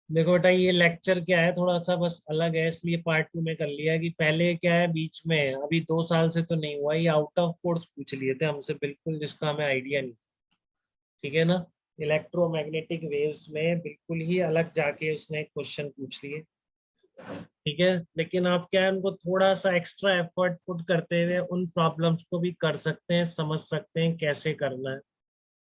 देखो बेटा, ये लेक्चर क्या है, थोड़ा सा बस अलग है, इसलिए पार्ट 2 में कर लिया कि पहले क्या है बीच में, अभी 2 साल से तो नहीं हुआ, ये आउट ऑफ कोर्स पूछ लिए थे हमसे बिल्कुल, जिसका हमें आइडिया नहीं। ठीक है ना। इलेक्ट्रोमैग्नेटिक वेव्स में बिल्कुल ही अलग जाके उसने क्वेश्चन पूछ लिए। ठीक है, लेकिन आप क्या है, उनको थोड़ा सा एक्स्ट्रा एफर्ट पुट करते हुए उन प्रॉब्लम्स को भी कर सकते हैं, समझ सकते हैं कैसे करना है।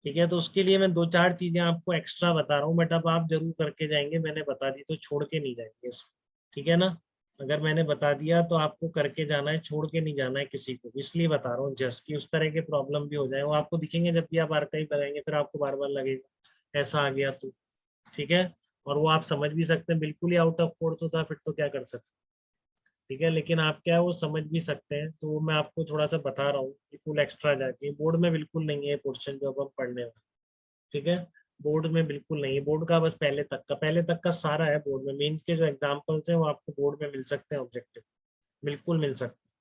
ठीक है, तो उसके लिए मैं 2-4 चीजें आपको एक्स्ट्रा बता रहा हूँ, बट अब आप जरूर करके जाएंगे, मैंने बता दी तो छोड़ के नहीं जाएंगे इसको। ठीक है ना। अगर मैंने बता दिया तो आपको करके जाना है, छोड़ के नहीं जाना है किसी को, इसलिए बता रहा हूँ जस्ट कि उस तरह के प्रॉब्लम भी हो जाए, वो आपको दिखेंगे जब भी आप आर्काइव लगाएंगे, फिर आपको बार बार लगेगा ऐसा आ गया तो। ठीक है। और वो आप समझ भी सकते हैं, बिल्कुल ही आउट ऑफ कोर्स होता फिर तो क्या कर सकते हैं। ठीक है, लेकिन आप क्या है वो समझ भी सकते हैं, तो वो मैं आपको थोड़ा सा बता रहा हूँ कि फुल एक्स्ट्रा जाके बोर्ड में बिल्कुल नहीं है पोर्शन जो अब हम पढ़ने वाले। ठीक है। बोर्ड में बिल्कुल नहीं है, बोर्ड का बस पहले तक का सारा है बोर्ड में, मेंस के जो एग्जांपल्स हैं वो आपको बोर्ड में मिल सकते हैं, ऑब्जेक्टिव बिल्कुल मिल सकते हैं।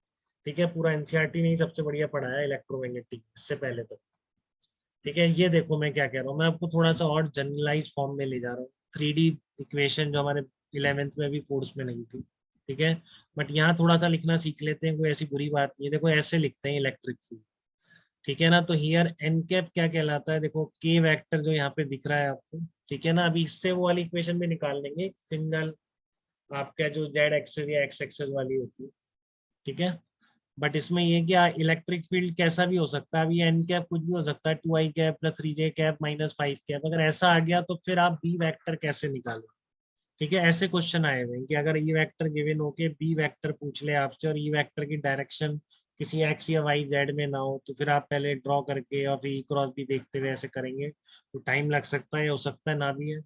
ठीक है, पूरा एनसीईआरटी ने ही सबसे बढ़िया पढ़ाया है इलेक्ट्रोमैग्नेटिक इससे पहले तक। ठीक है, ये देखो मैं क्या कह रहा हूँ, मैं आपको थोड़ा सा और जनरलाइज फॉर्म में ले जा रहा हूँ। 3D इक्वेशन जो हमारे 11th में भी कोर्स में नहीं थी। ठीक है, बट यहाँ थोड़ा सा लिखना सीख लेते हैं, कोई ऐसी बुरी बात नहीं है। देखो ऐसे लिखते हैं इलेक्ट्रिक फील्ड। ठीक है ना, तो हियर एन कैप क्या कहलाता है, देखो के वेक्टर जो यहाँ पे दिख रहा है आपको। ठीक है ना, अभी इससे वो वाली इक्वेशन भी निकाल लेंगे, सिंगल आपका जो जेड एक्सेस या एक्स एक्सेस वाली होती है। ठीक है, बट इसमें ये क्या, इलेक्ट्रिक फील्ड कैसा भी हो सकता है, अभी एन कैप कुछ भी हो सकता है, 2i cap plus 3j cap minus 5 cap, अगर ऐसा आ गया तो फिर आप बी वेक्टर कैसे निकालो। ठीक है, ऐसे क्वेश्चन आए हुए हैं कि अगर ई वेक्टर गिवन हो के बी वेक्टर पूछ ले आपसे, और ई वेक्टर की डायरेक्शन किसी एक्स या वाई जेड में ना हो, तो फिर आप पहले ड्रॉ करके और फिर ई क्रॉस भी देखते हुए ऐसे करेंगे, तो टाइम लग सकता है, या हो सकता है ना भी है।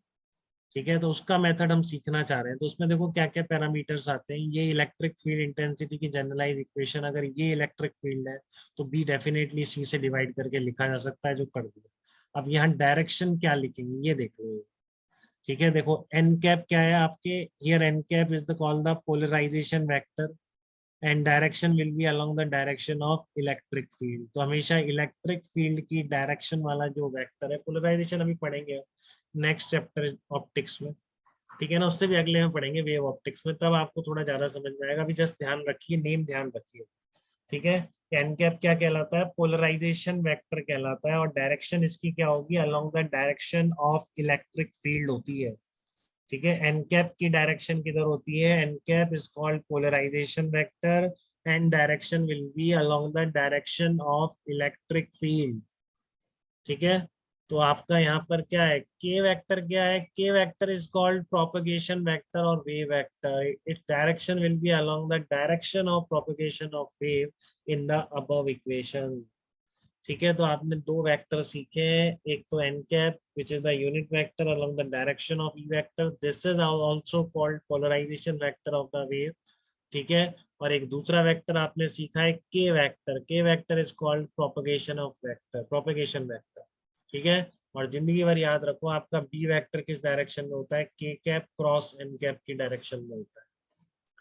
ठीक है, तो उसका मेथड हम सीखना चाह रहे हैं, तो उसमें देखो क्या क्या पैरामीटर्स आते हैं, ये इलेक्ट्रिक फील्ड इंटेंसिटी की जनरलाइज इक्वेशन, अगर ये इलेक्ट्रिक फील्ड है तो बी डेफिनेटली सी से डिवाइड करके लिखा जा सकता है, जो कर दिया। अब यहाँ डायरेक्शन क्या लिखेंगे ये देखो। ठीक है, देखो एन कैप क्या है आपके, here N cap is the called the polarisation vector, and direction will be along the direction of electric field. तो हमेशा इलेक्ट्रिक फील्ड की डायरेक्शन वाला जो वेक्टर है, पोलराइजेशन अभी पढ़ेंगे नेक्स्ट चैप्टर ऑप्टिक्स में। ठीक है ना, उससे भी अगले में पढ़ेंगे वेव ऑप्टिक्स में, तब आपको थोड़ा ज्यादा समझ में आएगा, अभी जस्ट ध्यान रखिए, नेम ध्यान रखिए। ठीक है, एन कैप क्या कहलाता है, पोलराइजेशन वेक्टर कहलाता है, और डायरेक्शन इसकी क्या होगी, along the direction of electric field होती है। ठीक है, एन कैप की डायरेक्शन किधर होती है, N cap is called polarisation vector, and direction will be along the direction of electric field. ठीक है, तो आपका यहाँ पर क्या है, के वेक्टर क्या है, k vector is called propagation vector और wave vector, its direction will be along the direction of propagation of wave in the above equation. ठीक है, तो आपने दो वेक्टर सीखे हैं, एक तो N cap which is the unit vector along the direction of E vector, this is also called polarisation vector of the wave. ठीक है, और एक दूसरा वेक्टर आपने सीखा है k vector is called propagation of vector, propagation vector. ठीक है, और जिंदगी भर याद रखो आपका बी वेक्टर किस डायरेक्शन में होता है, के कैप क्रॉस एन कैप की डायरेक्शन में होता है।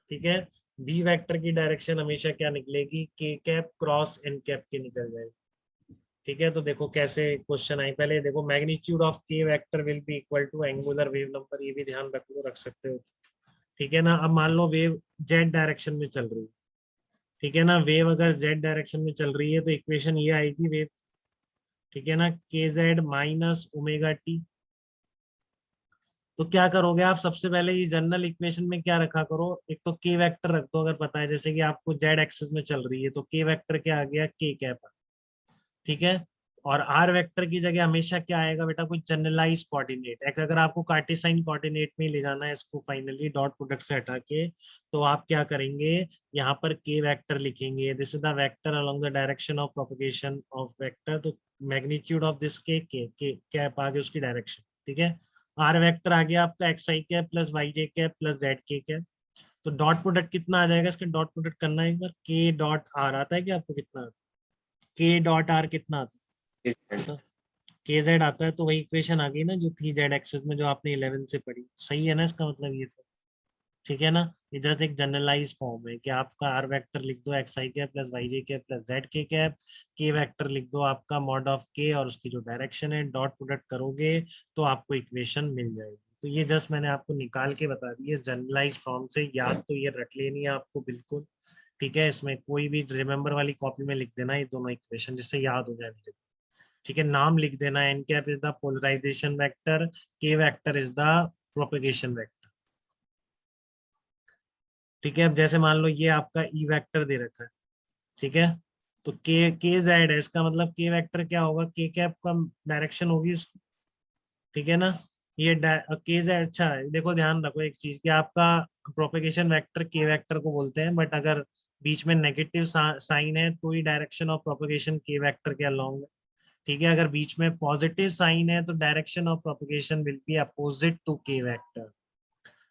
ठीक है, बी वेक्टर की डायरेक्शन हमेशा क्या निकलेगी, के कैप क्रॉस एन कैप की निकल जाएगी। ठीक है, तो देखो कैसे क्वेश्चन आए, पहले देखो magnitude of K vector will be equal to angular wave number, ये भी ध्यान रख लो, रख सकते हो। ठीक है ना, अब मान लो वेव जेड डायरेक्शन में चल रही है। ठीक है ना, वेव अगर जेड डायरेक्शन में चल रही है तो इक्वेशन ये आएगी वेव। ठीक है ना, के जेड माइनस ओमेगा टी। तो क्या करोगे आप, सबसे पहले ये जनरल इक्वेशन में क्या रखा करो, एक तो के वेक्टर रख दो, अगर पता है जैसे कि आपको जेड एक्सिस में चल रही है तो के वेक्टर क्या आ गया, के कैप। ठीक है, और आर वेक्टर की जगह हमेशा क्या आएगा बेटा, कोई जनरलाइज कोऑर्डिनेट, एक अगर आपको कार्टेसाइन कोऑर्डिनेट में ले जाना है इसको फाइनली डॉट प्रोडक्ट से हटा के, तो आप क्या करेंगे, यहाँ पर के वेक्टर लिखेंगे, this is the vector along the direction of propagation of vector, तो मैग्नीट्यूड ऑफ दिस के कैप आ गया उसकी डायरेक्शन। ठीक है, आर वेक्टर आ गया आपका एक्स आई कैप प्लस वाई जे कैप प्लस जेड के कैप। तो डॉट प्रोडक्ट कितना आ जाएगा, इसका डॉट प्रोडक्ट करना है एक बार, के डॉट आर आता है कि आपको कितना, के डॉट आर कितना आता है, तो के जेड आता है, तो वही इक्वेशन आ गई ना जो थी जेड एक्सिस में, जो आपने 11 से पढ़ी, सही है ना इसका मतलब ये तो। ठीक है ना, ये जस्ट एक जनरलाइज फॉर्म है कि आपका आर वेक्टर लिख दो एक्स आई कैप प्लस वाई जे कैप प्लस जेड के कैप, के वेक्टर लिख दो आपका मॉड ऑफ के और उसकी जो डायरेक्शन है, डॉट प्रोडक्ट करोगे तो आपको इक्वेशन मिल जाएगी। तो ये जस्ट मैंने आपको निकाल के बता दी है जनरलाइज फॉर्म से, याद तो ये रट लेनी है आपको बिल्कुल, ठीक है। इसमें कोई भी रिमेंबर वाली कॉपी में लिख देना ये दोनों इक्वेशन, जिससे याद हो जाए मेरे को, ठीक है। नाम लिख देना, n cap is the polarisation vector, k vector is the propagation vector, ठीक है। अब जैसे मान लो ये आपका ई वेक्टर दे रखा है, ठीक है, तो के जेड है, इसका मतलब के वेक्टर क्या होगा, के कैप का डायरेक्शन होगी इसकी, ठीक है ना। ये के जेड, अच्छा है, देखो ध्यान रखो एक चीज कि आपका प्रोपेगेशन वेक्टर के वेक्टर को बोलते हैं, बट अगर बीच में नेगेटिव साइन है तो ही डायरेक्शन ऑफ प्रोपेगेशन के वेक्टर के अलोंग है, ठीक है। अगर बीच में पॉजिटिव साइन है तो direction of propagation will be opposite to K vector,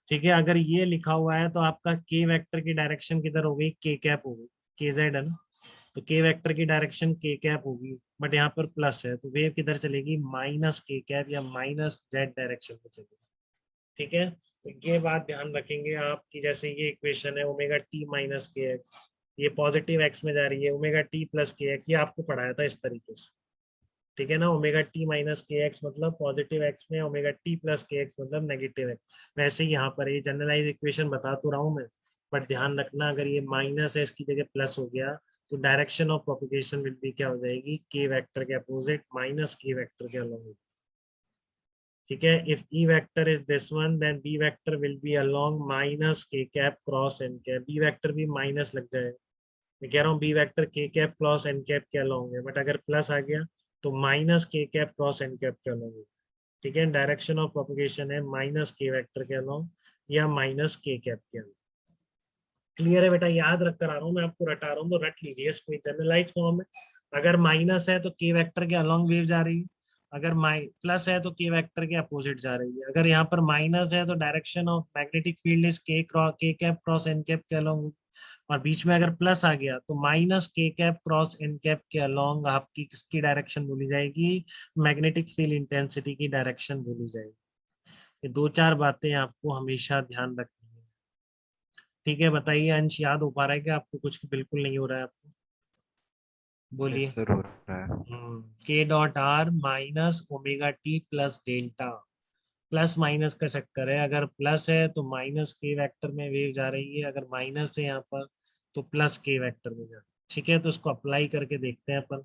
ठीक है। अगर ये लिखा हुआ है तो आपका के वेक्टर की डायरेक्शन किधर हो गई, के कैप हो गई, के जेड है ना, तो के वेक्टर की डायरेक्शन के कैप होगी, बट यहाँ पर प्लस है तो वेव किधर चलेगी, माइनस के कैप या माइनस जेड डायरेक्शन में चलेगी, ठीक है। तो ये बात ध्यान रखेंगे आप कि जैसे ये इक्वेशन है ओमेगा टी माइनस के एक्स, ये पॉजिटिव एक्स में जा रही है, ओमेगा टी प्लस के एक्स, ये आपको पढ़ाया था इस तरीके से, ठीक है ना। ओमेगा टी माइनस के एक्स मतलब पॉजिटिव एक्स में, ओमेगा टी प्लस के एक्स मतलब नेगेटिव एक्स। वैसे ही यहाँ पर ये जनरलाइज इक्वेशन बता तो रहा हूँ मैं, बट ध्यान रखना अगर ये माइनस है इसकी जगह प्लस हो गया तो direction of propagation will be क्या हो जाएगी, के वेक्टर के अपोजिट माइनस के वेक्टर के अलोंग, ठीक है। If e vector is this one then b vector will be along minus k cap cross n cap, b vector भी minus लग जाएगा, मैं कह रहा हूँ b vector k cap cross n cap के अलोंग है, बट अगर प्लस आ गया तो minus k cap cross n cap के अलोंग है, ठीक है। डायरेक्शन ऑफ प्रोपगेशन है माइनस के वेक्टर के अलोंग या माइनस के कैप के अलोंग। क्लियर है बेटा, याद रख कर आ रहा हूँ मैं, आपको रटा रहा हूँ तो रट लीजिए इसको, जनरलाइज फॉर्म है। अगर माइनस है तो के वेक्टर के अलोंग वेव जा रही है, अगर प्लस है तो के वेक्टर के अपोजिट जा रही है। अगर यहाँ पर माइनस है तो direction of magnetic field is के कैप क्रॉस एन कैप के अलोंग, और बीच में अगर प्लस आ गया तो minus k cap cross n cap के अलोंग आपकी किसकी डायरेक्शन बोली जाएगी, मैग्नेटिक फील्ड इंटेंसिटी की डायरेक्शन बोली जाएगी। ये दो चार बातें आपको हमेशा ध्यान रखनी है, ठीक है। बताइए अंश, याद हो पा रहा है कि आपको कुछ बिल्कुल नहीं हो रहा है आपको, यस बोलिए। सर, हो रहा है। के dot are minus omega T plus delta, plus minus का चक्कर है, अगर प्लस है तो माइनस के वेक्टर में वेव जा रही है, अगर माइनस है यहाँ पर तो प्लस के वेक्टर में जा रही है, ठीक है। तो उसको अप्लाई करके देखते हैं अपन।